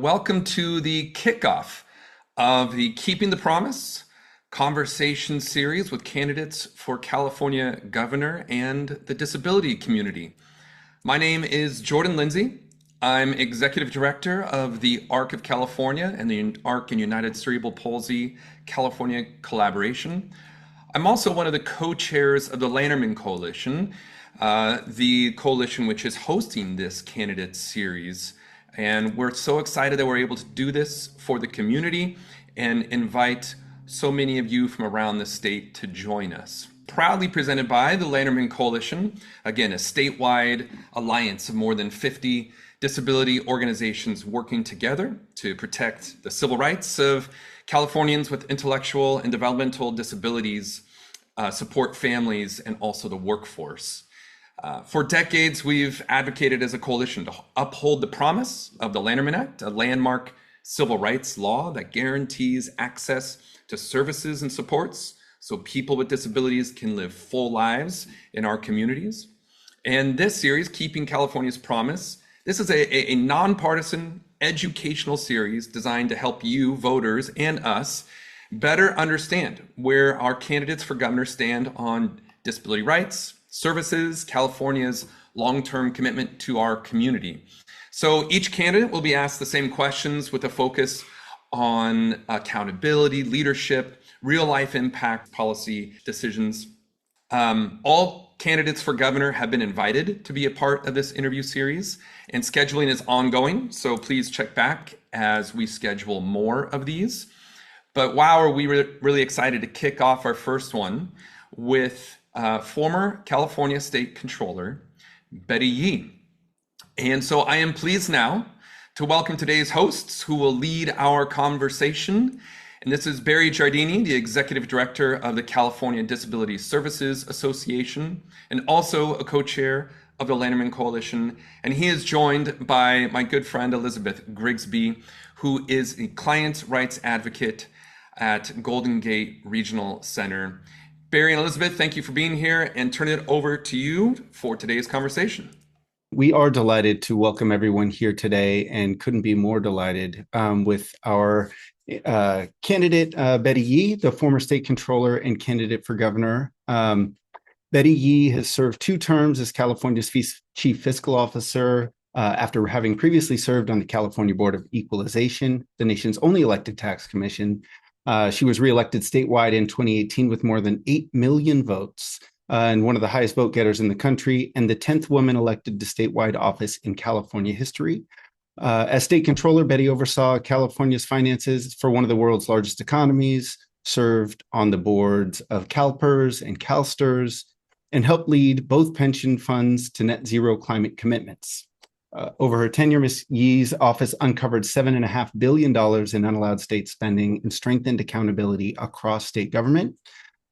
Welcome to the kickoff of the Keeping the Promise conversation series with candidates for California governor and the disability community. My name is Jordan Lindsay. I'm executive director of the ARC of California and the ARC and United Cerebral Palsy California collaboration. I'm also one of the co-chairs of the Lanterman Coalition, the coalition which is hosting this candidate series. And we're so excited that we're able to do this for the community and invite so many of you from around the state to join us. Proudly presented by the Lanterman Coalition, again, a statewide alliance of more than 50 disability organizations working together to protect the civil rights of Californians with intellectual and developmental disabilities, support families, and also the workforce. For decades, we've advocated as a coalition to uphold the promise of the Lanterman Act, a landmark civil rights law that guarantees access to services and supports so people with disabilities can live full lives in our communities. And this series, Keeping California's Promise, this is a nonpartisan educational series designed to help you, voters, and us better understand where our candidates for governor stand on disability rights, services, California's long-term commitment to our community. So each candidate will be asked the same questions with a focus on accountability, leadership, real-life impact policy decisions. All candidates for governor have been invited to be a part of this interview series, and scheduling is ongoing, so please check back as we schedule more of these. But wow, are we really excited to kick off our first one with former California State Controller, Betty Yee. And so I am pleased now to welcome today's hosts who will lead our conversation. And this is Barry Giardini, the Executive Director of the California Disability Services Association, and also a co-chair of the Lanterman Coalition. And he is joined by my good friend, Elizabeth Grigsby, who is a client rights advocate at Golden Gate Regional Center. Barry and Elizabeth, thank you for being here, and turn it over to you for today's conversation. We are delighted to welcome everyone here today and couldn't be more delighted with our candidate, Betty Yee, the former state controller and candidate for governor. Betty Yee has served 2 terms as California's chief fiscal officer after having previously served on the California Board of Equalization, the nation's only elected tax commission. She was reelected statewide in 2018 with more than 8 million votes and one of the highest vote getters in the country, and the 10th woman elected to statewide office in California history. As state controller, Betty oversaw California's finances for one of the world's largest economies, served on the boards of CalPERS and CalSTRS, and helped lead both pension funds to net zero climate commitments. Over her tenure, Ms. Yee's office uncovered $7.5 billion in unallowed state spending and strengthened accountability across state government.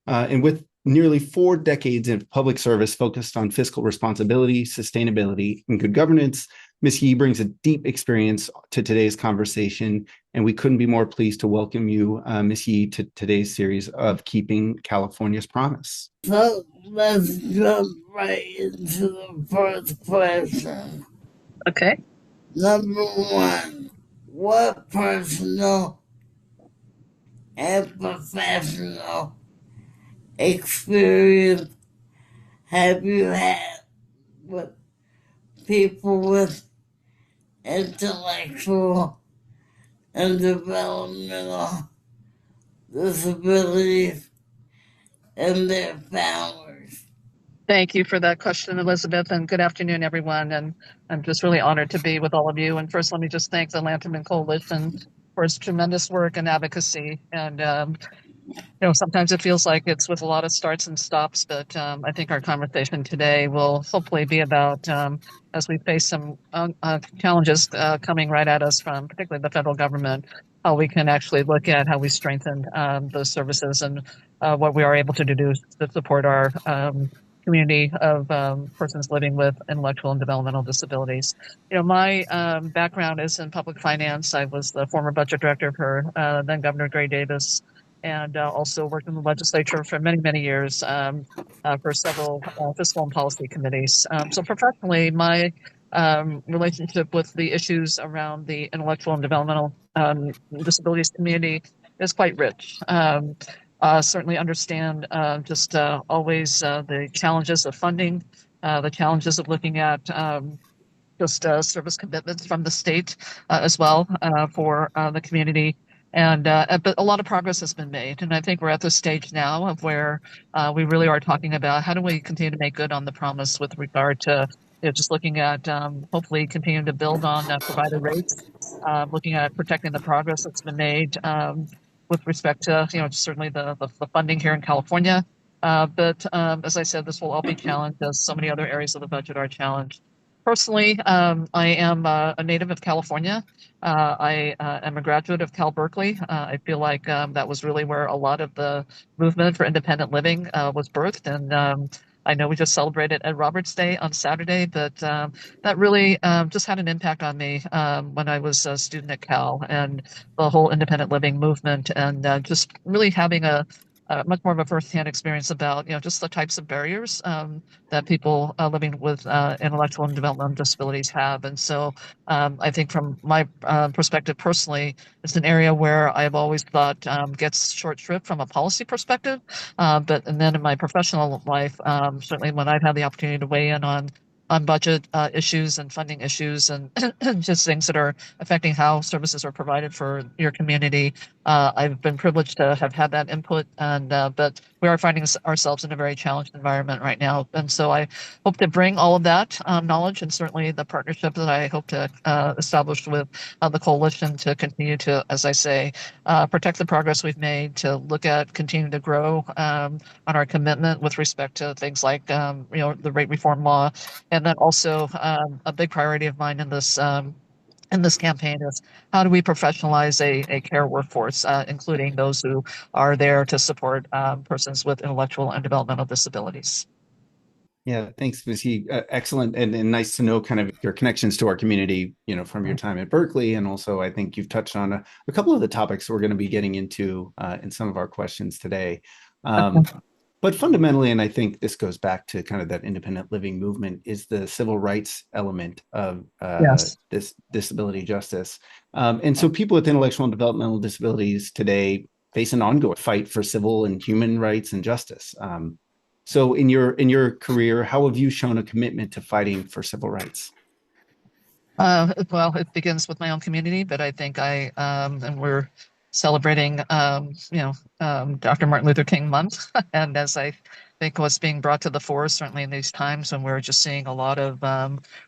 And with nearly 4 decades of public service focused on fiscal responsibility, sustainability, and good governance, Ms. Yee brings a deep experience to today's conversation, and we couldn't be more pleased to welcome you, Ms. Yee, to today's series of Keeping California's Promise. So let's jump right into the first question. Okay. Number 1, what personal and professional experience have you had with people with intellectual and developmental disabilities and their families? Thank you for that question, Elizabeth, and good afternoon, everyone. And I'm just really honored to be with all of you. And first, let me just thank the Lanterman Coalition for its tremendous work and advocacy. And, sometimes it feels like it's with a lot of starts and stops, but I think our conversation today will hopefully be about, as we face some challenges coming right at us from particularly the federal government, how we can actually look at how we strengthen those services and what we are able to do to support our community of persons living with intellectual and developmental disabilities. My background is in public finance. I was the former budget director for then Governor Gray Davis, and also worked in the legislature for many, many years for several fiscal and policy committees. So professionally, my relationship with the issues around the intellectual and developmental disabilities community is quite rich. Certainly understand just always the challenges of funding, the challenges of looking at just service commitments from the state as well for the community. And but a lot of progress has been made, and I think we're at the stage now of where we really are talking about how do we continue to make good on the promise with regard to just looking at hopefully continuing to build on provider rates, looking at protecting the progress that's been made with respect to certainly the funding here in California. But as I said, this will all be challenged as so many other areas of the budget are challenged. Personally, I am a native of California. I am a graduate of Cal Berkeley. I feel like that was really where a lot of the movement for independent living was birthed. And I know we just celebrated Ed Roberts Day on Saturday, but that really just had an impact on me when I was a student at Cal and the whole independent living movement and just really having a much more of a firsthand experience about just the types of barriers that people living with intellectual and developmental disabilities have. And so I think from my perspective personally, it's an area where I've always thought gets short shrift from a policy perspective. And then in my professional life, certainly when I've had the opportunity to weigh in on budget issues and funding issues and just things that are affecting how services are provided for your community. I've been privileged to have had that input, and but we are finding ourselves in a very challenged environment right now. And so I hope to bring all of that knowledge and certainly the partnership that I hope to establish with the coalition to continue to, as I say, protect the progress we've made, to look at continuing to grow on our commitment with respect to things like the rate reform law. And then also a big priority of mine in this campaign is how do we professionalize a care workforce, including those who are there to support persons with intellectual and developmental disabilities. Yeah, thanks, Missy. Excellent and nice to know kind of your connections to our community, from your time at Berkeley. And also, I think you've touched on a couple of the topics we're going to be getting into in some of our questions today. But fundamentally, and I think this goes back to kind of that independent living movement, is the civil rights element of Yes. this disability justice. And so people with intellectual and developmental disabilities today face an ongoing fight for civil and human rights and justice. So in your career, how have you shown a commitment to fighting for civil rights? Well, it begins with my own community, but I think and we're celebrating, Dr. Martin Luther King month. And as I think what's being brought to the fore, certainly in these times when we're just seeing a lot of,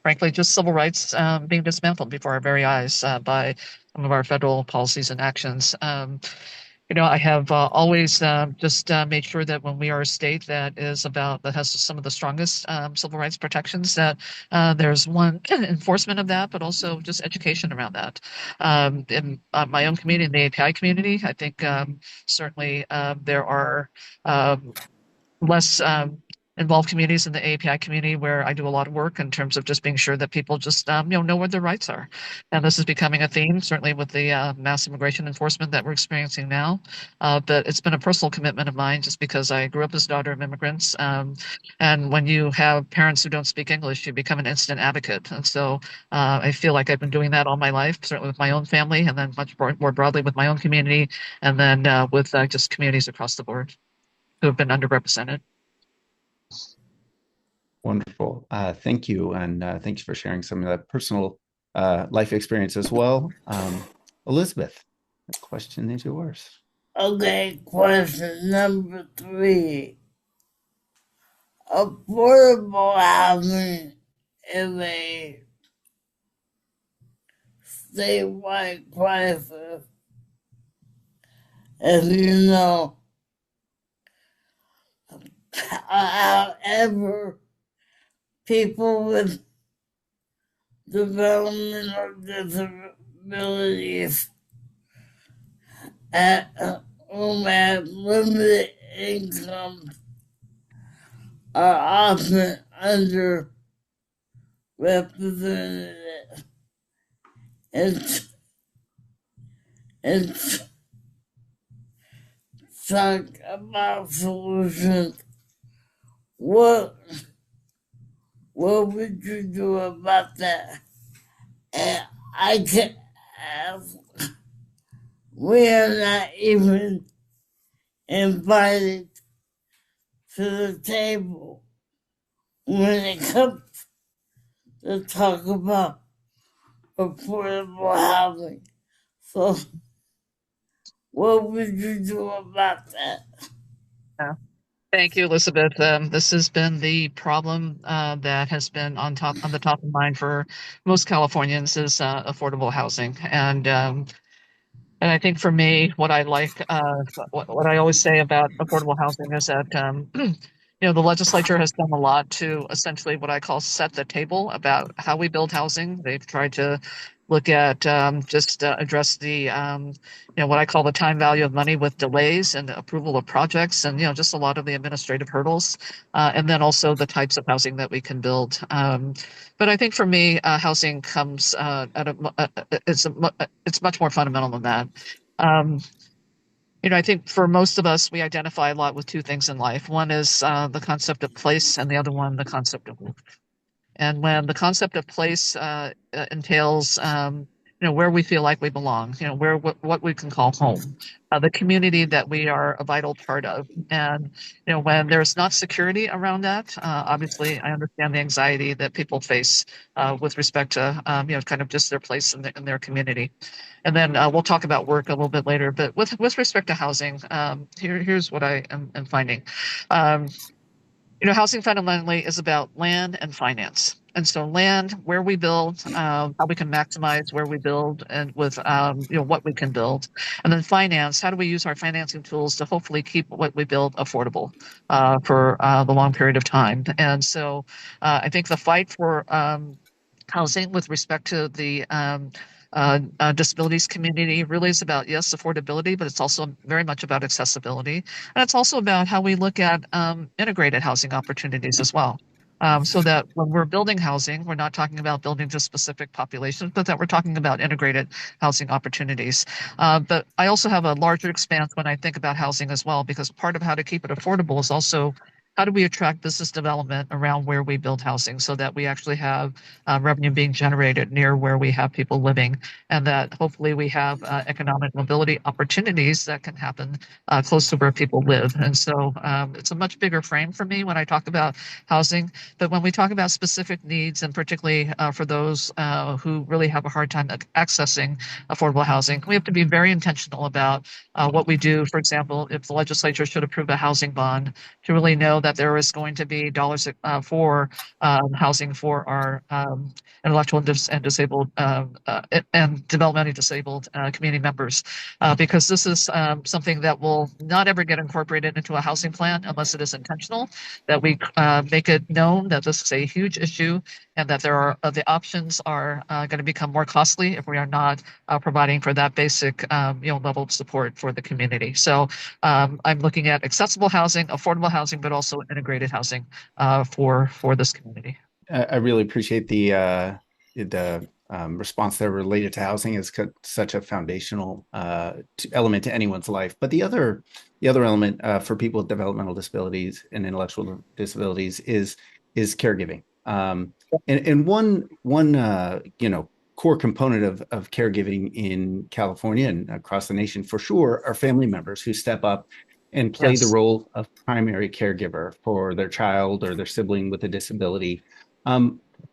frankly, just civil rights being dismantled before our very eyes by some of our federal policies and actions. I have always just made sure that when we are a state that has some of the strongest civil rights protections, that there's one enforcement of that, but also just education around that. In my own community, in the API community, I think certainly there are less involved communities in the API community where I do a lot of work in terms of just being sure that people just know what their rights are. And this is becoming a theme, certainly with the mass immigration enforcement that we're experiencing now. But it's been a personal commitment of mine just because I grew up as a daughter of immigrants. And when you have parents who don't speak English, you become an instant advocate. And so I feel like I've been doing that all my life, certainly with my own family, and then much more broadly with my own community, and then with just communities across the board who have been underrepresented. Wonderful. Thank you. And thanks for sharing some of that personal life experience as well. Elizabeth, the question is yours. Okay, question number 3. Affordable housing is a statewide crisis. As you know, however, people with developmental disabilities who have limited incomes are often underrepresented and talk about solutions. What what would you do about that? And I can ask, we are not even invited to the table when it comes to talk about affordable housing. So, what would you do about that? Yeah. Thank you, Elizabeth. This has been the problem that has been on the top of mind for most Californians is affordable housing, and I think for me, what I like, what I always say about affordable housing is that, the legislature has done a lot to essentially what I call set the table about how we build housing. They've tried to look at just address the, what I call the time value of money with delays and the approval of projects, and just a lot of the administrative hurdles, and then also the types of housing that we can build. But I think for me, housing comes at it's much more fundamental than that. Um, I think for most of us, we identify a lot with two things in life. One is the concept of place, and the other one, the concept of work. And when the concept of place entails, where we feel like we belong, where what we can call home, the community that we are a vital part of, and when there's not security around that, obviously, I understand the anxiety that people face with respect to, kind of just their place in their community. And then we'll talk about work a little bit later. But with respect to housing, here's what I am finding. Um, Housing fundamentally is about land and finance. And so land, where we build, how we can maximize where we build and with, what we can build. And then finance, how do we use our financing tools to hopefully keep what we build affordable for the long period of time. And so I think the fight for housing with respect to the disabilities community really is about, yes, affordability, but it's also very much about accessibility. And it's also about how we look at integrated housing opportunities as well. So that when we're building housing, we're not talking about building to specific populations, but that we're talking about integrated housing opportunities. But I also have a larger expanse when I think about housing as well, because part of how to keep it affordable is also how do we attract business development around where we build housing so that we actually have revenue being generated near where we have people living, and that hopefully we have economic mobility opportunities that can happen close to where people live. And so it's a much bigger frame for me when I talk about housing. But when we talk about specific needs, and particularly for those who really have a hard time accessing affordable housing, we have to be very intentional about what we do. For example, if the legislature should approve a housing bond, to really know that there is going to be dollars for housing for our intellectual and disabled and developmentally disabled community members, because this is something that will not ever get incorporated into a housing plan unless it is intentional, that we make it known that this is a huge issue and that there are the options are going to become more costly if we are not providing for that basic level of support for the community. So I'm looking at accessible housing, affordable housing, but also integrated housing for this community. I really appreciate the response there related to housing is such a foundational element to anyone's life. But the other element for people with developmental disabilities and intellectual disabilities is caregiving. And one core component of caregiving in California and across the nation for sure are family members who step up and play the role of primary caregiver for their child or their sibling with a disability.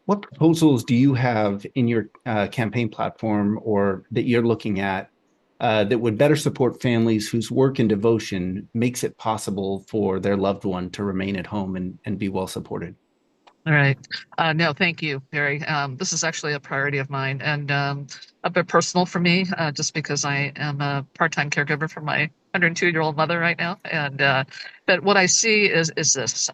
What proposals do you have in your campaign platform or that you're looking at that would better support families whose work and devotion makes it possible for their loved one to remain at home and be well supported? All right. No, thank you, Barry. This is actually a priority of mine and a bit personal for me, just because I am a part-time caregiver for my 102-year-old mother right now. And but what I see is this.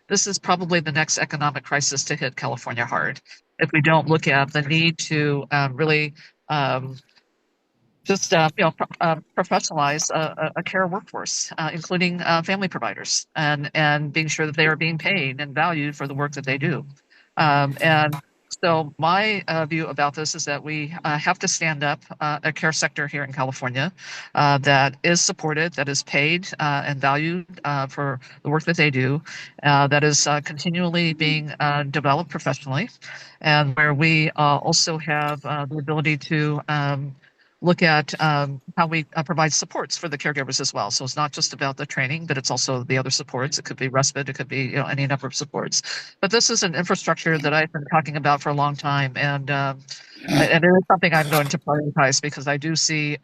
This is probably the next economic crisis to hit California hard if we don't look at the need to really just professionalize a care workforce, including family providers, and being sure that they are being paid and valued for the work that they do. And So my view about this is that we have to stand up a care sector here in California that is supported, that is paid and valued for the work that they do, that is continually being developed professionally, and where we also have the ability to look at how we provide supports for the caregivers as well. So it's not just about the training, but it's also the other supports. It could be respite, it could be any number of supports. But this is an infrastructure that I've been talking about for a long time, and it is something I'm going to prioritize because I do see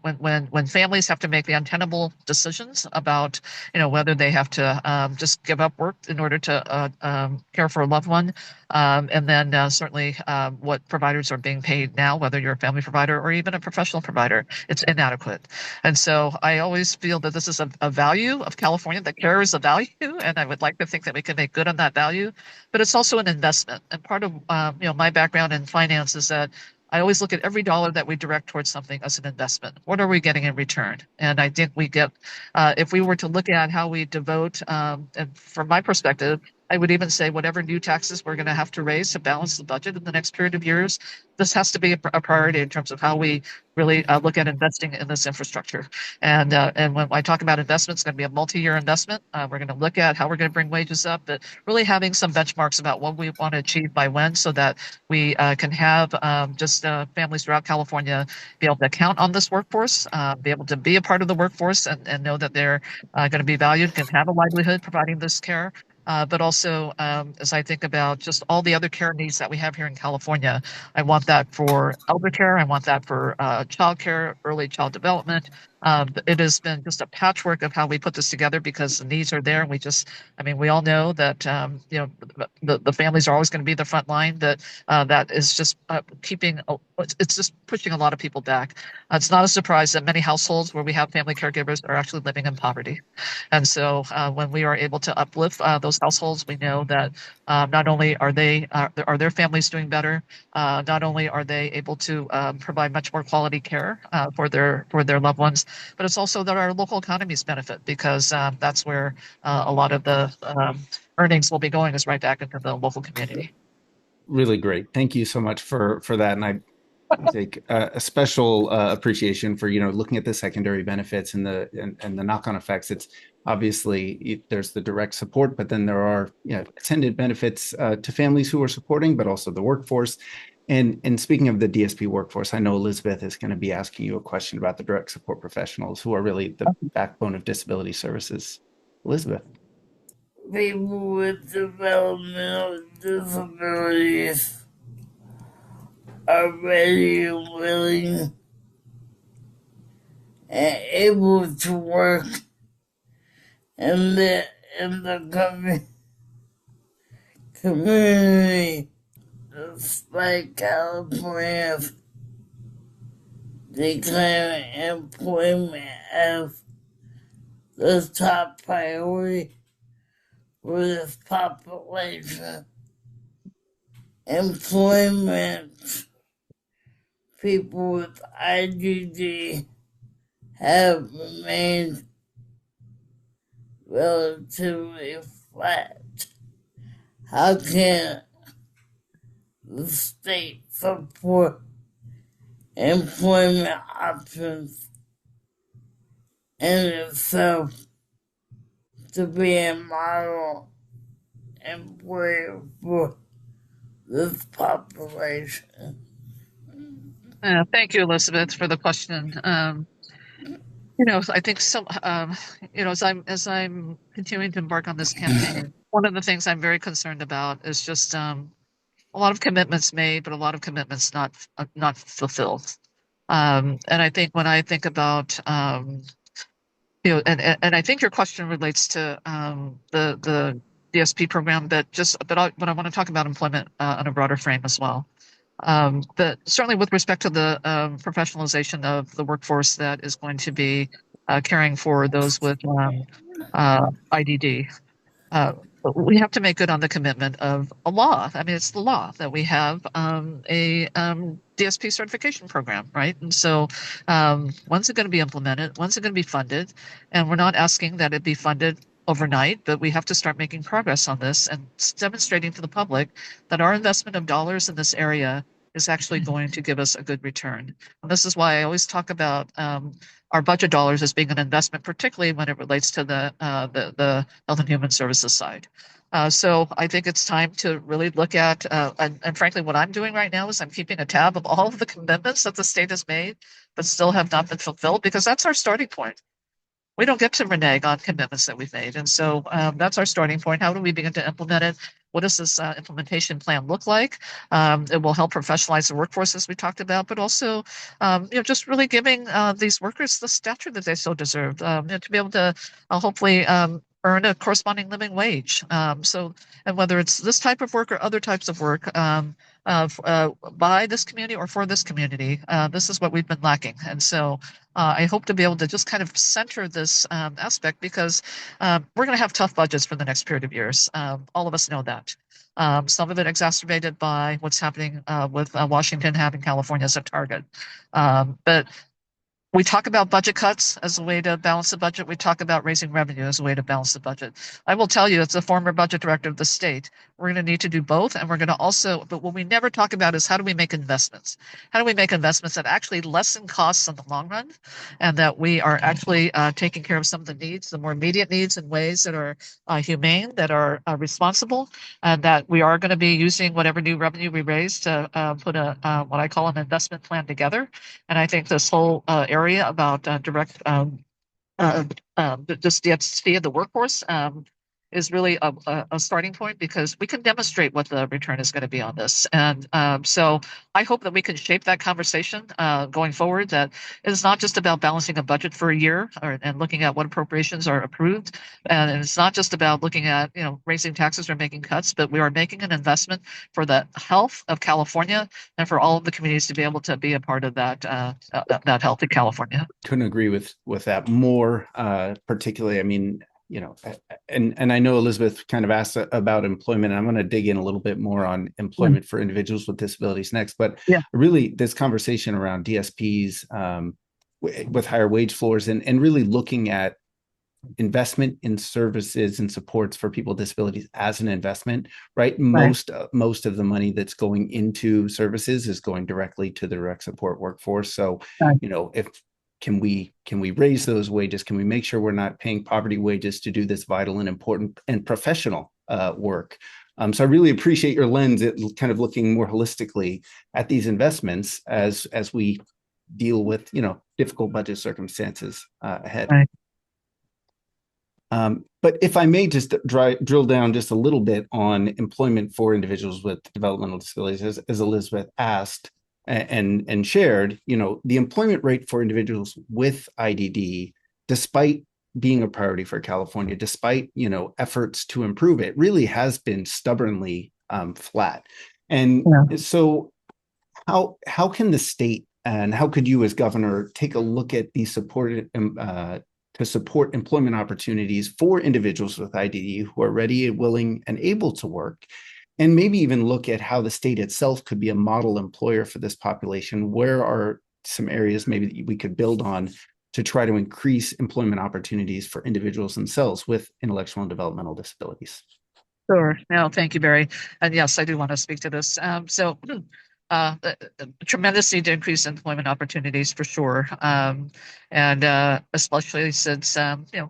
when families have to make the untenable decisions about whether they have to just give up work in order to care for a loved one, and then certainly what providers are being paid now, whether you're a family provider or even a professional provider, it's inadequate. And so I always feel that this is a value of California, that care is a value, and I would like to think that we can make good on that value, but it's also an investment. And part of my background in finance is that I always look at every dollar that we direct towards something as an investment. What are we getting in return? And I think we get, if we were to look at how we devote, and from my perspective, I would even say whatever new taxes we're going to have to raise to balance the budget in the next period of years, this has to be a priority in terms of how we really look at investing in this infrastructure. And when I talk about investment, it's going to be a multi-year investment. We're going to look at how we're going to bring wages up, but really having some benchmarks about what we want to achieve by when, so that we can have families throughout California be able to count on this workforce, be able to be a part of the workforce, and know that they're going to be valued, can have a livelihood providing this care. But also, as I think about just all the other care needs that we have here in California, I want that for elder care. I want that for child care, early child development. It has been just a patchwork of how we put this together because the needs are there. And we all know that, the families are always going to be the front line, but that is just it's just pushing a lot of people back. It's not a surprise that many households where we have family caregivers are actually living in poverty. And so when we are able to uplift those households, we know that not only are their families doing better, not only are they able to provide much more quality care for their loved ones, but it's also that our local economies benefit because that's where a lot of the earnings will be going is right back into the local community. Really great. Thank you so much for that. And I take a special appreciation for looking at the secondary benefits and the knock-on effects. It's obviously there's the direct support, but then there are attendant benefits to families who are supporting, but also the workforce. And speaking of the DSP workforce, I know Elizabeth is going to be asking you a question about the direct support professionals who are really the backbone of disability services. Elizabeth. People with developmental disabilities are ready and willing and able to work in the community, despite California's declaring employment as the top priority for this population. Employment, people with IDD have remained relatively flat. How can the state support employment options in itself to be a model employer for this population? Thank you, Elizabeth, for the question. I think as I'm continuing to embark on this campaign, one of the things I'm very concerned about is just a lot of commitments made, but a lot of commitments not fulfilled. And I think when I think about and I think your question relates to the DSP program, but I want to talk about employment on a broader frame as well. But certainly with respect to the professionalization of the workforce that is going to be caring for those with IDD, we have to make good on the commitment of a law. I mean, it's the law that we have a DSP certification program, right? And so when's it going to be implemented? When's it going to be funded? And we're not asking that it be funded overnight, but we have to start making progress on this and demonstrating to the public that our investment of dollars in this area is actually going to give us a good return. And this is why I always talk about our budget dollars as being an investment, particularly when it relates to the health and human services side. So I think it's time to really look at, and frankly, what I'm doing right now is I'm keeping a tab of all of the commitments that the state has made, but still have not been fulfilled, because that's our starting point. We don't get to renege on commitments that we've made. And so that's our starting point. How do we begin to implement it? What does this implementation plan look like? It will help professionalize the workforce, as we talked about, but also, just really giving these workers the stature that they so deserve, to be able to hopefully earn a corresponding living wage. And whether it's this type of work or other types of work, by this community or for this community, this is what we've been lacking. And so I hope to be able to just kind of center this aspect, because we're going to have tough budgets for the next period of years. All of us know that. Some of it exacerbated by what's happening with Washington having California as a target. But we talk about budget cuts as a way to balance the budget. We talk about raising revenue as a way to balance the budget. I will tell you, as the former budget director of the state, we're going to need to do both. And we're going to also, but what we never talk about is how do we make investments? How do we make investments that actually lessen costs in the long run, and that we are actually taking care of some of the needs, the more immediate needs, in ways that are humane, that are responsible, and that we are going to be using whatever new revenue we raise to put what I call an investment plan together. And I think this whole area about direct just the fee of the workforce is really a starting point, because we can demonstrate what the return is going to be on this. And so I hope that we can shape that conversation going forward, that it is not just about balancing a budget for a year and looking at what appropriations are approved. And it's not just about looking at, raising taxes or making cuts, but we are making an investment for the health of California and for all of the communities to be able to be a part of that health in California. Couldn't agree with that more, particularly. I mean, and I know Elizabeth kind of asked about employment, and I'm going to dig in a little bit more on employment for individuals with disabilities next. But really, this conversation around DSPs with higher wage floors and really looking at investment in services and supports for people with disabilities as an investment, right? Most of the money that's going into services is going directly to the direct support workforce. So, if can we raise those wages? Can we make sure we're not paying poverty wages to do this vital and important and professional work? So I really appreciate your lens at kind of looking more holistically at these investments as we deal with difficult budget circumstances ahead. Right. But if I may just drill down just a little bit on employment for individuals with developmental disabilities, as Elizabeth asked and shared, the employment rate for individuals with IDD, despite being a priority for California, despite efforts to improve it, really has been stubbornly flat. And so how can the state, and how could you as governor take a look at these to support employment opportunities for individuals with IDD who are ready and willing and able to work, and maybe even look at how the state itself could be a model employer for this population? Where are some areas maybe that we could build on to try to increase employment opportunities for individuals themselves with intellectual and developmental disabilities? Sure. No, thank you, Barry. And yes, I do want to speak to this. A tremendous need to increase employment opportunities for sure. And especially since,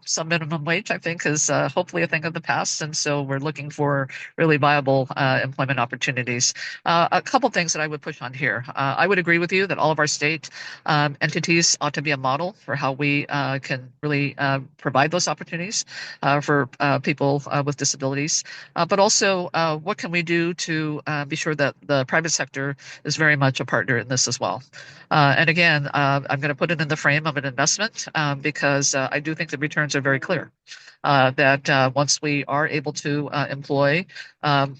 some minimum wage, I think, is hopefully a thing of the past. And so we're looking for really viable employment opportunities. A couple things that I would push on here. I would agree with you that all of our state entities ought to be a model for how we can really provide those opportunities for people with disabilities. But also, what can we do to be sure that the private sector is very much a partner in this as well? And again, I'm going to put it in the frame of an investment because I do think the returns are very clear. That once we are able to employ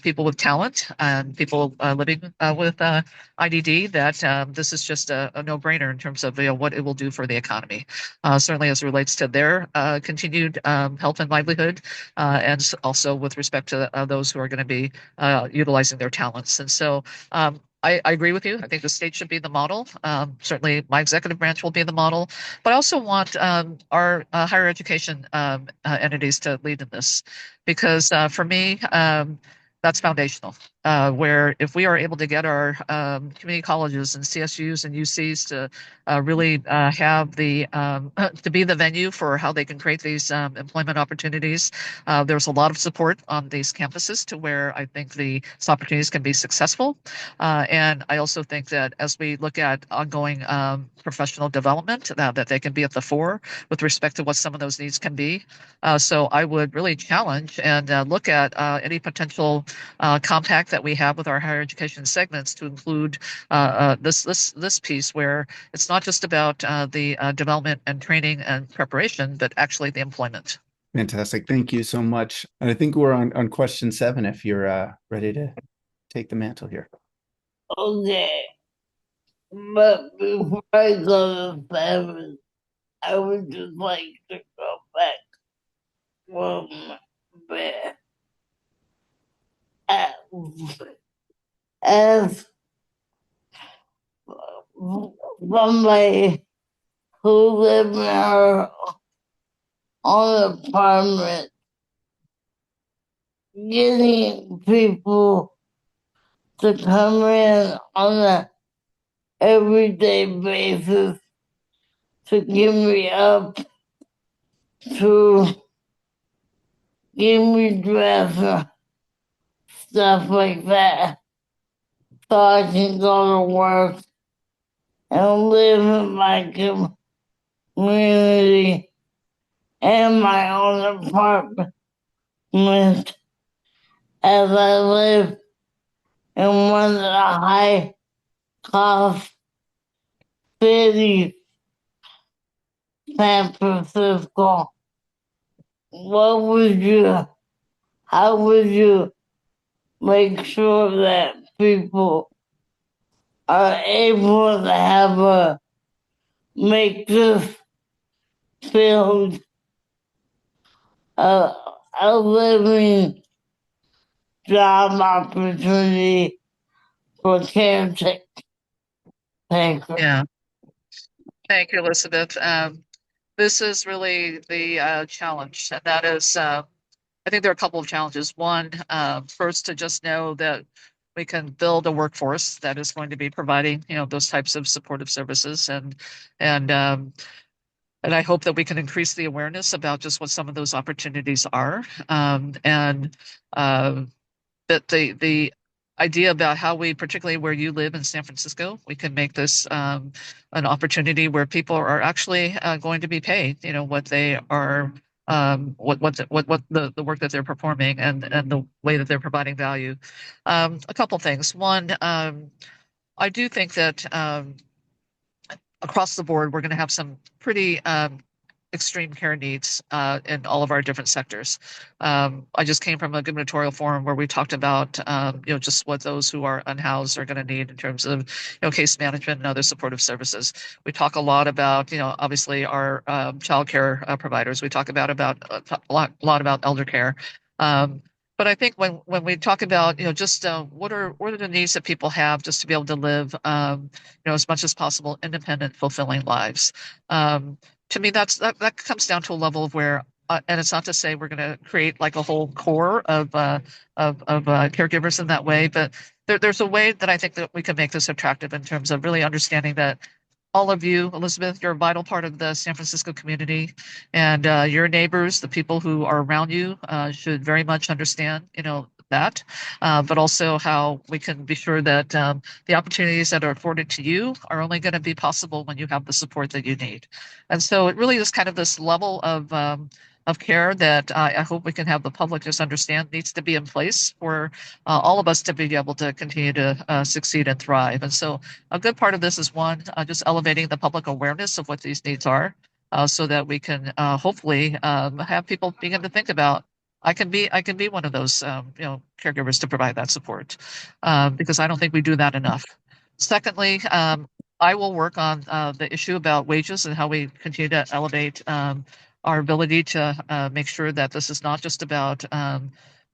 people with talent and people living with IDD, that this is just a no-brainer in terms of what it will do for the economy. Certainly as it relates to their continued health and livelihood, and also with respect to those who are going to be utilizing their talents. And so I agree with you. I think the state should be the model. Certainly, my executive branch will be the model, but I also want our higher education entities to lead in this because for me, that's foundational. Where if we are able to get our community colleges and CSUs and UCs to really have the to be the venue for how they can create these employment opportunities, there's a lot of support on these campuses to where I think these opportunities can be successful. And I also think that as we look at ongoing professional development, that they can be at the fore with respect to what some of those needs can be. So I would really challenge and look at any potential compact that we have with our higher education segments to include this piece where it's not just about the development and training and preparation, but actually the employment. Fantastic. Thank you so much. And I think we're on question 7 if you're ready to take the mantle here. Okay. But before I go to 7, I would just like to go back from there. As, as somebody who live in our own apartment, getting people to come in on a everyday basis to give me up, to give me dress, stuff like that, so I can go to work and live in my community and my own apartment as I live in one of the high cost cities, San Francisco. What would you, how would you make sure that people are able to have make this field a living job opportunity for caretakers? Yeah. Thank you, Elizabeth. This is really the challenge, and that is, I think there are a couple of challenges. One, first, to just know that we can build a workforce that is going to be providing, those types of supportive services, and and I hope that we can increase the awareness about just what some of those opportunities are, and that the idea about how we, particularly where you live in San Francisco, we can make this an opportunity where people are actually going to be paid, what they are, what the work that they're performing and the way that they're providing value. A couple things. One, I do think that across the board, we're going to have some pretty extreme care needs in all of our different sectors. I just came from a gubernatorial forum where we talked about, just what those who are unhoused are going to need in terms of, case management and other supportive services. We talk a lot about, obviously our child care providers. We talk about a lot about elder care. But I think when we talk about, just what are the needs that people have just to be able to live, as much as possible, independent, fulfilling lives. To me, that comes down to a level of where, and it's not to say we're going to create like a whole core of caregivers in that way, but there's a way that I think that we can make this attractive in terms of really understanding that all of you, Elizabeth, you're a vital part of the San Francisco community, and your neighbors, the people who are around you, should very much understand, that, but also how we can be sure that the opportunities that are afforded to you are only going to be possible when you have the support that you need. And so it really is kind of this level of care that I hope we can have the public just understand needs to be in place for all of us to be able to continue to succeed and thrive. And so a good part of this is one, just elevating the public awareness of what these needs are, so that we can hopefully have people begin to think about, I can be one of those caregivers to provide that support, because I don't think we do that enough. Secondly, I will work on the issue about wages and how we continue to elevate our ability to make sure that this is not just about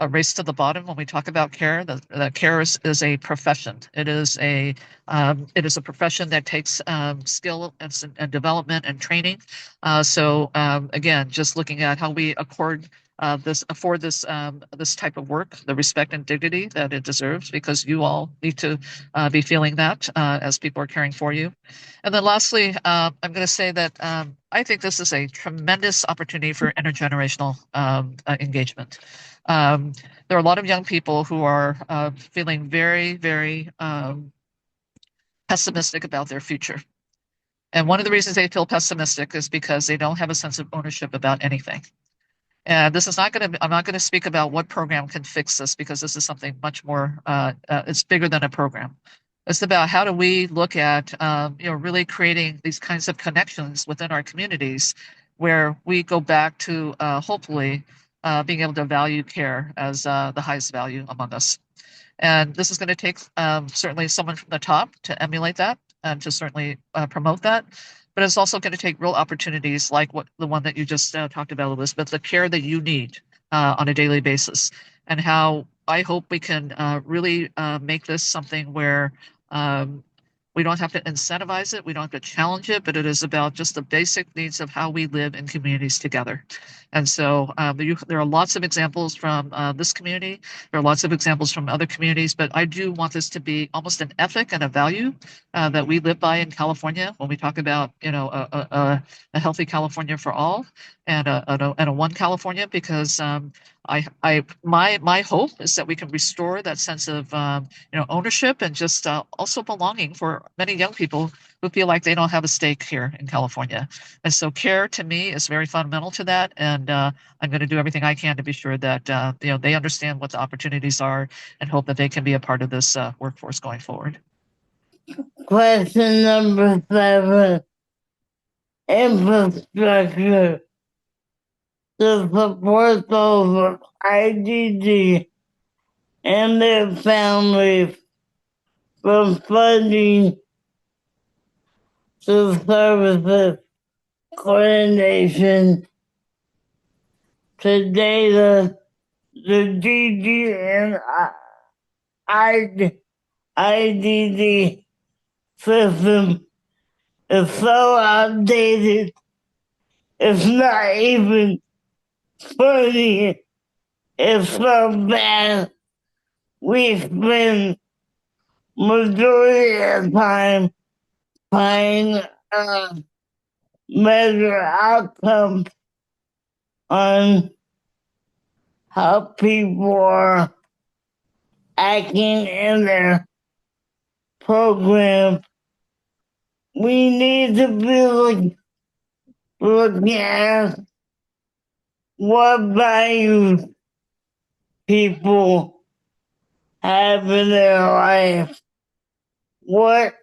a race to the bottom when we talk about care. That care is a profession. It is a profession that takes skill and development and training. Again, just looking at how we afford this type of work, the respect and dignity that it deserves, because you all need to be feeling that as people are caring for you. And then lastly, I'm going to say that I think this is a tremendous opportunity for intergenerational engagement. There are a lot of young people who are feeling very, very pessimistic about their future. And one of the reasons they feel pessimistic is because they don't have a sense of ownership about anything. And I'm not going to speak about what program can fix this, because this is something much more, it's bigger than a program. It's about how do we look at, really creating these kinds of connections within our communities where we go back to hopefully being able to value care as the highest value among us. And this is going to take certainly someone from the top to emulate that and to certainly promote that. But it's also going to take real opportunities like the one that you just talked about, Elizabeth, the care that you need on a daily basis, and how I hope we can really make this something where we don't have to incentivize it, we don't have to challenge it, but it is about just the basic needs of how we live in communities together. And so there are lots of examples from this community. There are lots of examples from other communities, but I do want this to be almost an ethic and a value that we live by in California when we talk about, a healthy California for all and a one California, because my hope is that we can restore that sense of ownership and just also belonging for many young people who feel like they don't have a stake here in California. And so care to me is very fundamental to that. And I'm going to do everything I can to be sure that they understand what the opportunities are and hope that they can be a part of this workforce going forward. Question number 7. Infrastructure to support those with IDD and their families, from funding to services, coordination to data. The DD and IDD system is so outdated, it's not even funny. It's so bad. We spend majority of time trying to measure outcomes on how people are acting in their program. We need to be looking at what values people have in their life. What,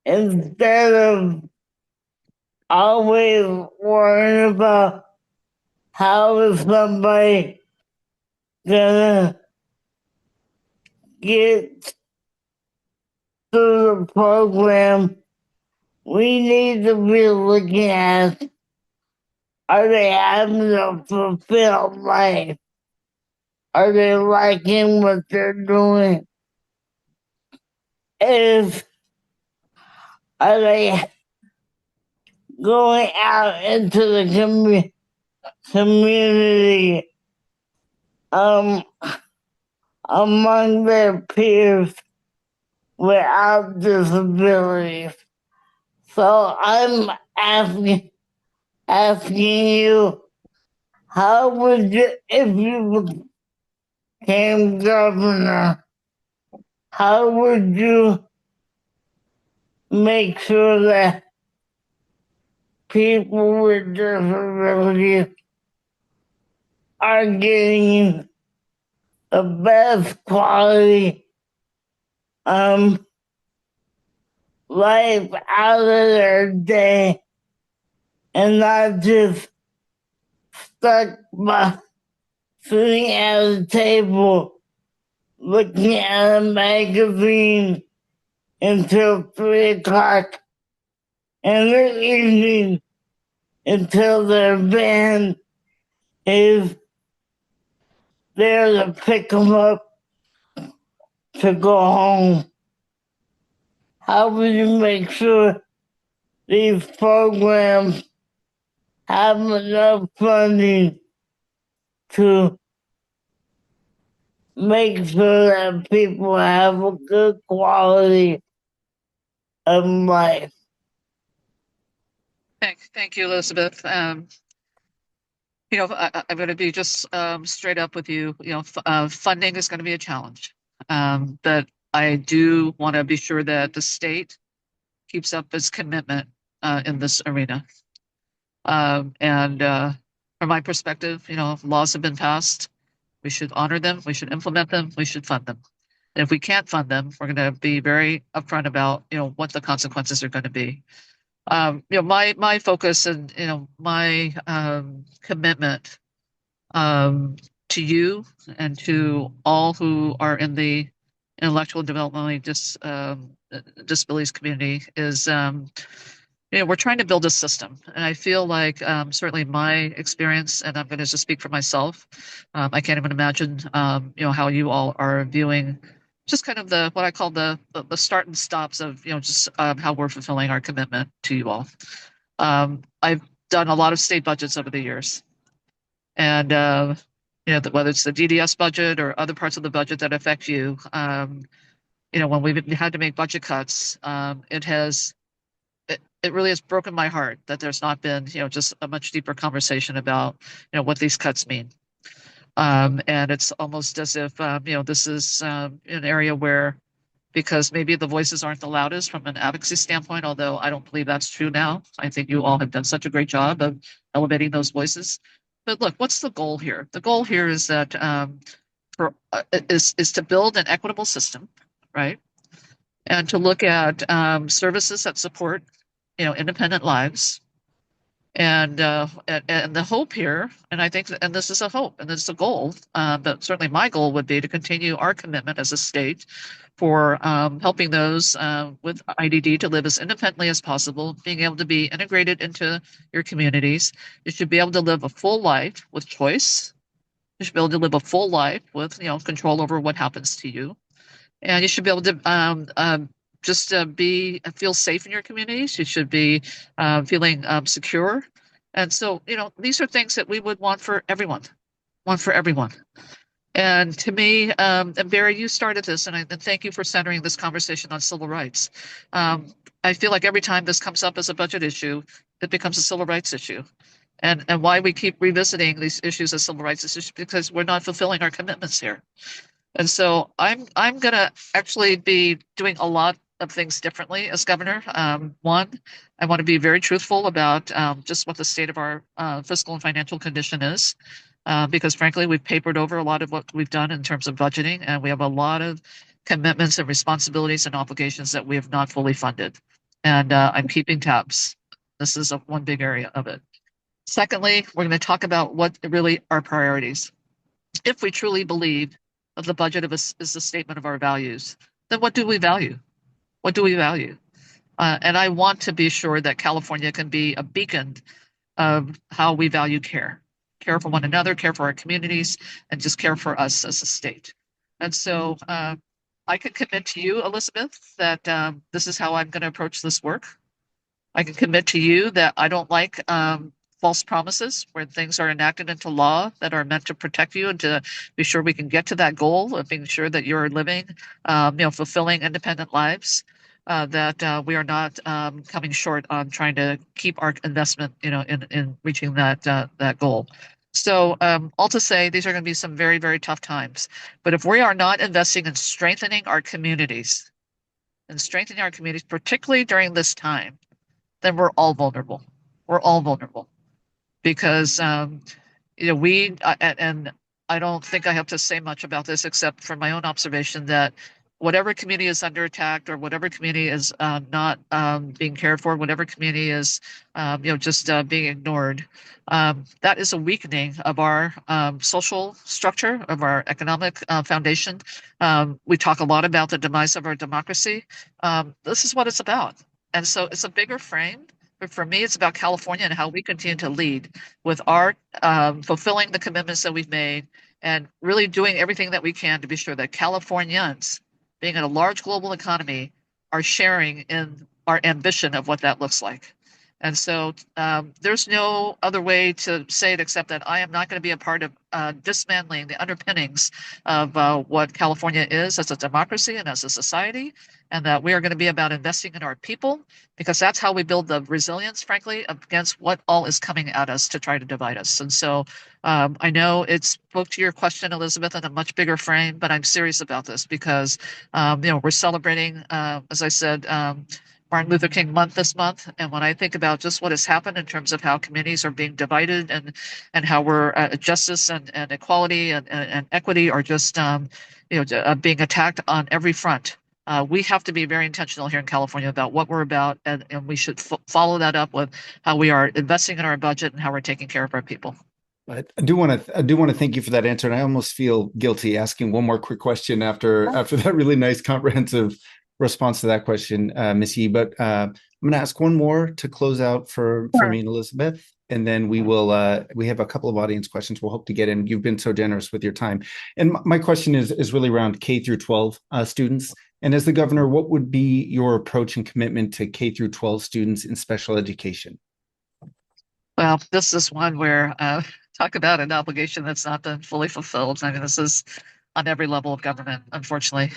instead of always worrying about how is somebody gonna get through the program, we need to be looking at, are they having a fulfilled life? Are they liking what they're doing? Are they going out into the community among their peers without disabilities? So I'm asking you, how would you, if you became governor, how would you make sure that people with disabilities are getting the best quality life out of their day, and not just stuck by sitting at a table looking at a magazine until 3 o'clock in the evening, until their van is there to pick them up to go home? How would you make sure these programs have enough funding to make sure that people have a good quality of life? Thank you, Elizabeth. I'm going to be just straight up with you. Funding is going to be a challenge, but I do want to be sure that the state keeps up its commitment in this arena. And from my perspective, laws have been passed. We should honor them. We should implement them. We should fund them. And if we can't fund them, we're going to be very upfront about what the consequences are going to be. My focus and my commitment to you and to all who are in the intellectual developmentally disabilities community is we're trying to build a system, and I feel like certainly my experience, and I'm going to just speak for myself. I can't even imagine how you all are viewing just kind of what I call the start and stops of just how we're fulfilling our commitment to you all. I've done a lot of state budgets over the years, and whether it's the DDS budget or other parts of the budget that affect you, when we've had to make budget cuts, it really has broken my heart that there's not been just a much deeper conversation about what these cuts mean. And it's almost as if this is an area where, because maybe the voices aren't the loudest from an advocacy standpoint, although I don't believe that's true now. I think you all have done such a great job of elevating those voices. But look, what's the goal here? The goal here is that is to build an equitable system, right? And to look at services that support independent lives. And the hope here, and I think, and this is a hope, and this is a goal, but certainly my goal would be to continue our commitment as a state for helping those with IDD to live as independently as possible, being able to be integrated into your communities. You should be able to live a full life with choice. You should be able to live a full life with control over what happens to you, and you should be able to just feel safe in your communities. You should be feeling secure. And so, these are things that we would want for everyone, And to me, and Barry, you started this, and thank you for centering this conversation on civil rights. I feel like every time this comes up as a budget issue, it becomes a civil rights issue. And why we keep revisiting these issues as civil rights issues, because we're not fulfilling our commitments here. And so I'm going to actually be doing a lot of things differently as governor. One, I want to be very truthful about just what the state of our fiscal and financial condition is, because frankly, we've papered over a lot of what we've done in terms of budgeting, and we have a lot of commitments and responsibilities and obligations that we have not fully funded. And I'm keeping tabs. This is one big area of it. Secondly, we're going to talk about what really are priorities. If we truly believe that the budget is the statement of our values, then what do we value? What do we value? And I want to be sure that California can be a beacon of how we value care for one another, care for our communities, and just care for us as a state. And so I can commit to you, Elizabeth, that this is how I'm going to approach this work. I can commit to you that I don't like false promises where things are enacted into law that are meant to protect you and to be sure we can get to that goal of being sure that you're living, fulfilling independent lives, that we are not coming short on trying to keep our investment, in reaching that goal. So all to say, these are going to be some very, very tough times. But if we are not investing in strengthening our communities, particularly during this time, then we're all vulnerable. We're all vulnerable. Because we and I don't think I have to say much about this except from my own observation that whatever community is under attack or whatever community is not being cared for, whatever community is just being ignored, that is a weakening of our social structure, of our economic foundation. We talk a lot about the demise of our democracy. This is what it's about, and so it's a bigger frame. But for me, it's about California and how we continue to lead with our fulfilling the commitments that we've made and really doing everything that we can to be sure that Californians, being in a large global economy, are sharing in our ambition of what that looks like. And so there's no other way to say it except that I am not going to be a part of dismantling the underpinnings of what California is as a democracy and as a society, and that we are going to be about investing in our people because that's how we build the resilience, frankly, against what all is coming at us to try to divide us. And so I know it spoke to your question, Elizabeth, in a much bigger frame, but I'm serious about this because we're celebrating, as I said, Martin Luther King month this month. And when I think about just what has happened in terms of how communities are being divided and how we're justice and equality and equity are just being attacked on every front. We have to be very intentional here in California about what we're about, and we should follow that up with how we are investing in our budget and how we're taking care of our people. I do want to thank you for that answer, and I almost feel guilty asking one more quick question after that really nice comprehensive response to that question, Ms. Yee. But I'm going to ask one more to close out for me and Elizabeth, and then we have a couple of audience questions we'll hope to get in. You've been so generous with your time, and my question is really around K through 12 students. And as the governor, what would be your approach and commitment to K through 12 students in special education? Well, this is one where talk about an obligation that's not been fully fulfilled. I mean, this is on every level of government, unfortunately.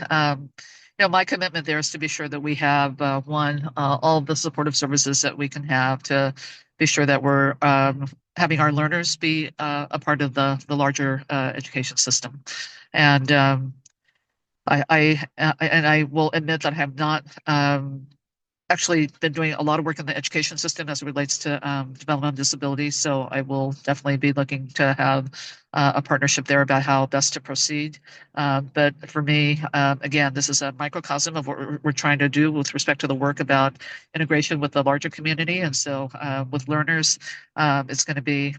My commitment there is to be sure that we have all of the supportive services that we can have to be sure that we're having our learners be a part of the larger education system. And I will admit that I have not actually been doing a lot of work in the education system as it relates to developmental disabilities. So I will definitely be looking to have a partnership there about how best to proceed. But for me, again, this is a microcosm of what we're trying to do with respect to the work about integration with the larger community. And so with learners, it's going to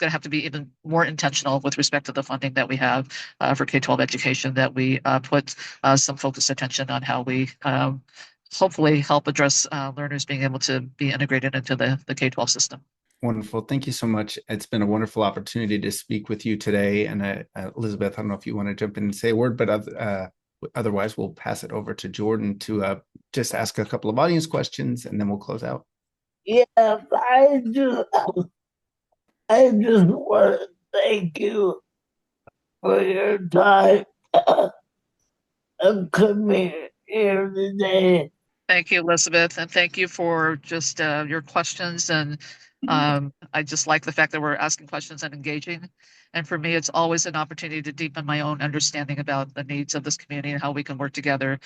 have to be even more intentional with respect to the funding that we have for K-12 education, that we put some focused attention on how we hopefully help address learners being able to be integrated into the K-12 system. Wonderful. Thank you so much. It's been a wonderful opportunity to speak with you today. And Elizabeth, I don't know if you want to jump in and say a word, but otherwise we'll pass it over to Jordan to just ask a couple of audience questions, and then we'll close out. Yeah, I just want to thank you for your time and coming here today. Thank you, Elizabeth, and thank you for just your questions. And I just like the fact that we're asking questions and engaging. And for me, it's always an opportunity to deepen my own understanding about the needs of this community and how we can work together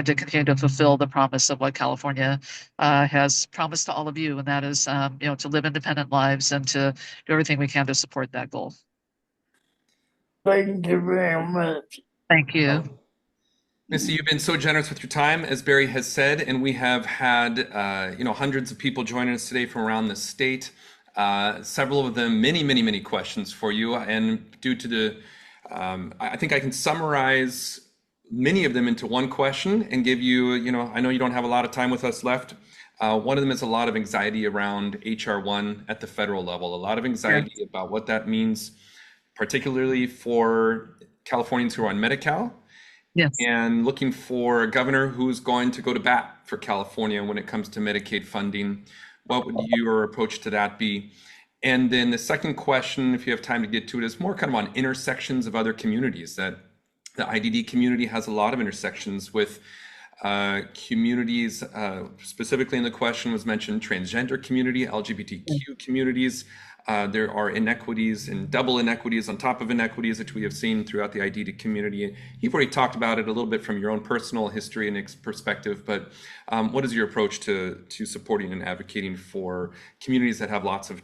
to continue to fulfill the promise of what California has promised to all of you, and that is, to live independent lives and to do everything we can to support that goal. Thank you very much. Thank you. Missy, you've been so generous with your time, as Barry has said, and we have had hundreds of people joining us today from around the state. Several of them, many questions for you, and due to the, I think I can summarize many of them into one question and give you, I know you don't have a lot of time with us left. One of them is a lot of anxiety around HR1 at the federal level, a lot of anxiety about what that means, particularly for Californians who are on Medi-Cal. Yes. And looking for a governor who's going to go to bat for California when it comes to Medicaid funding. What would your approach to that be? And then the second question, if you have time to get to it, is more kind of on intersections of other communities. That the IDD community has a lot of intersections with communities, specifically in the question was mentioned transgender community, LGBTQ communities. There are inequities and double inequities on top of inequities that we have seen throughout the IDD community. You've already talked about it a little bit from your own personal history and perspective, but what is your approach to supporting and advocating for communities that have lots of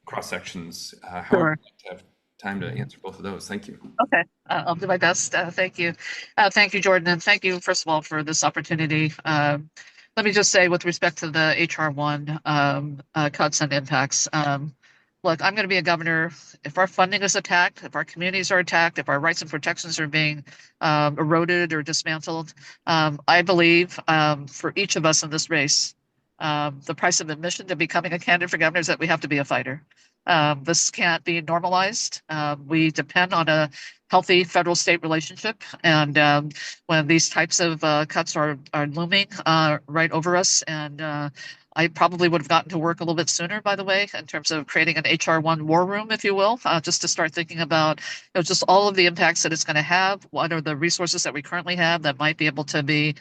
cross sections? How would you like to have time to answer both of those? Thank you. Okay, I'll do my best. Thank you. Thank you, Jordan, and thank you, first of all, for this opportunity. Let me just say, with respect to the HR1 cuts and impacts, look, I'm going to be a governor. If our funding is attacked, if our communities are attacked, if our rights and protections are being eroded or dismantled, I believe for each of us in this race, the price of admission to becoming a candidate for governor is that we have to be a fighter. This can't be normalized. We depend on a healthy federal-state relationship, and when these types of cuts are looming right over us, and I probably would have gotten to work a little bit sooner, by the way, in terms of creating an HR1 war room, if you will, just to start thinking about just all of the impacts that it's going to have. What are the resources that we currently have that might be able to be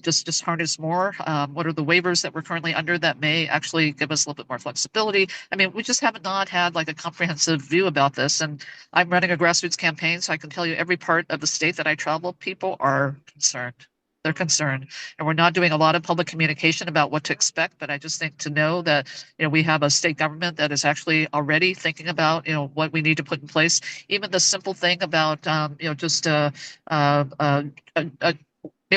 just harness more? What are the waivers that we're currently under that may actually give us a little bit more flexibility? I mean, we just have not had like a comprehensive view about this. And I'm running a grassroots campaign, so I can tell you every part of the state that I travel, people are concerned. They're concerned, and we're not doing a lot of public communication about what to expect. But I just think to know that we have a state government that is actually already thinking about what we need to put in place. Even the simple thing about just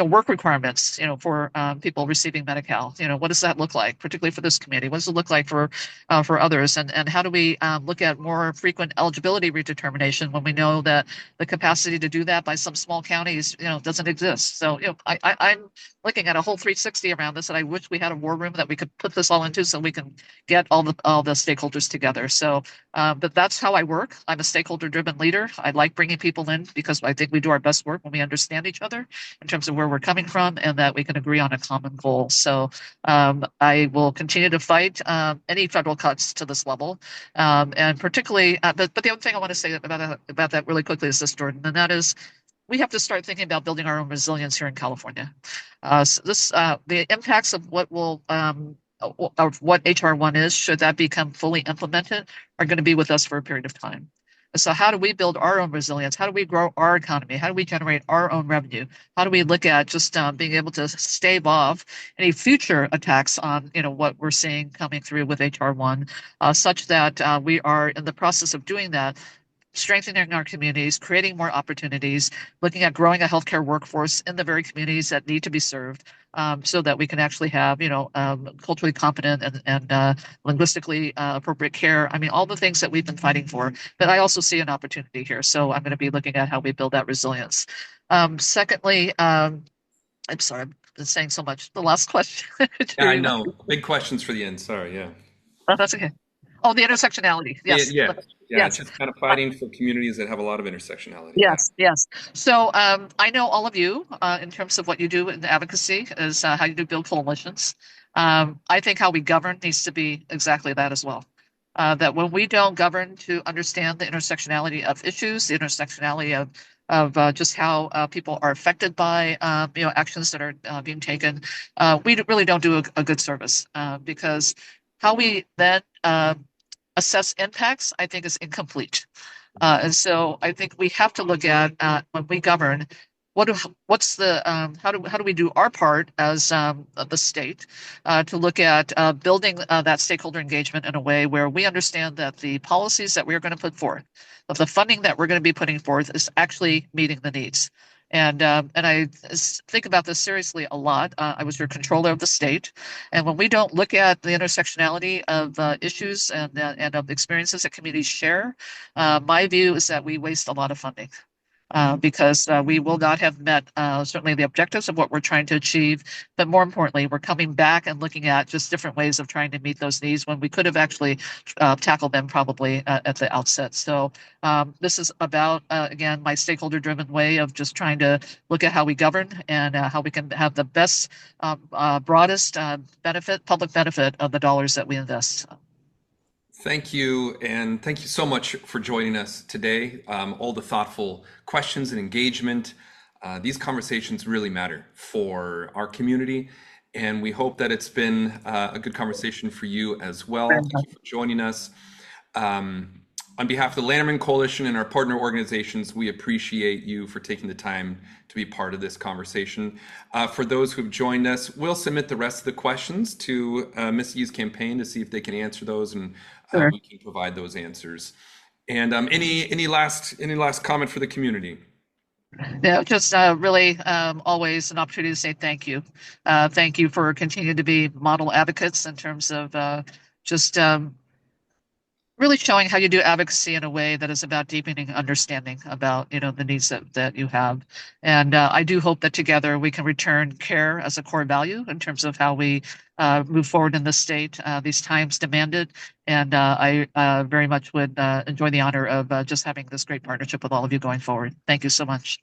work requirements, for people receiving Medi-Cal. What does that look like, particularly for this community? What does it look like for others? And how do we look at more frequent eligibility redetermination when we know that the capacity to do that by some small counties, doesn't exist? So, I'm looking at a whole 360 around this, and I wish we had a war room that we could put this all into so we can get all the stakeholders together. So, but that's how I work. I'm a stakeholder-driven leader. I like bringing people in because I think we do our best work when we understand each other in terms of where we're coming from and that we can agree on a common goal. So I will continue to fight any federal cuts to this level. And particularly, but the other thing I want to say about that really quickly is this, Jordan, and that is we have to start thinking about building our own resilience here in California. The impacts of what will of what HR1 is, should that become fully implemented, are going to be with us for a period of time. So how do we build our own resilience? How do we grow our economy? How do we generate our own revenue? How do we look at just being able to stave off any future attacks on what we're seeing coming through with HR1, such that we are in the process of doing that, strengthening our communities, creating more opportunities, looking at growing a healthcare workforce in the very communities that need to be served, so that we can actually have, culturally competent and linguistically appropriate care. I mean, all the things that we've been fighting for. But I also see an opportunity here, so I'm going to be looking at how we build that resilience. Secondly, I'm sorry, I've been saying so much. The last question. Yeah, I know. Big questions for the end. Sorry. Yeah. Oh, that's okay. Oh, the intersectionality. Yes. Yeah. Yes. Just kind of fighting for communities that have a lot of intersectionality. Yes. So I know all of you in terms of what you do in advocacy is how you do build coalitions. I think how we govern needs to be exactly that as well. That when we don't govern to understand the intersectionality of issues, the intersectionality of just how people are affected by actions that are being taken, we really don't do a good service, because how we then assess impacts, I think, is incomplete. And so I think we have to look at when we govern, how do we do our part as the state to look at building that stakeholder engagement in a way where we understand that the policies that we are going to put forth, that the funding that we're going to be putting forth, is actually meeting the needs. And I think about this seriously a lot. I was your controller of the state, and when we don't look at the intersectionality of issues and of experiences that communities share, my view is that we waste a lot of funding. Because we will not have met certainly the objectives of what we're trying to achieve. But more importantly, we're coming back and looking at just different ways of trying to meet those needs when we could have actually tackled them probably at the outset. So this is about, again, my stakeholder-driven way of just trying to look at how we govern and how we can have the best, broadest public benefit of the dollars that we invest. Thank you, and thank you so much for joining us today. All the thoughtful questions and engagement. These conversations really matter for our community, and we hope that it's been a good conversation for you as well. Thank you for joining us. On behalf of the Lanterman Coalition and our partner organizations, we appreciate you for taking the time to be part of this conversation. For those who've joined us, we'll submit the rest of the questions to Ms. Yee's campaign to see if they can answer those, and we can provide those answers. And any last comment for the community? Yeah, just really always an opportunity to say thank you. Thank you for continuing to be model advocates in terms of just really showing how you do advocacy in a way that is about deepening understanding about the needs that you have. And I do hope that together we can return care as a core value in terms of how we move forward in this state. These times demand it, and I very much would enjoy the honor of just having this great partnership with all of you going forward. Thank you so much.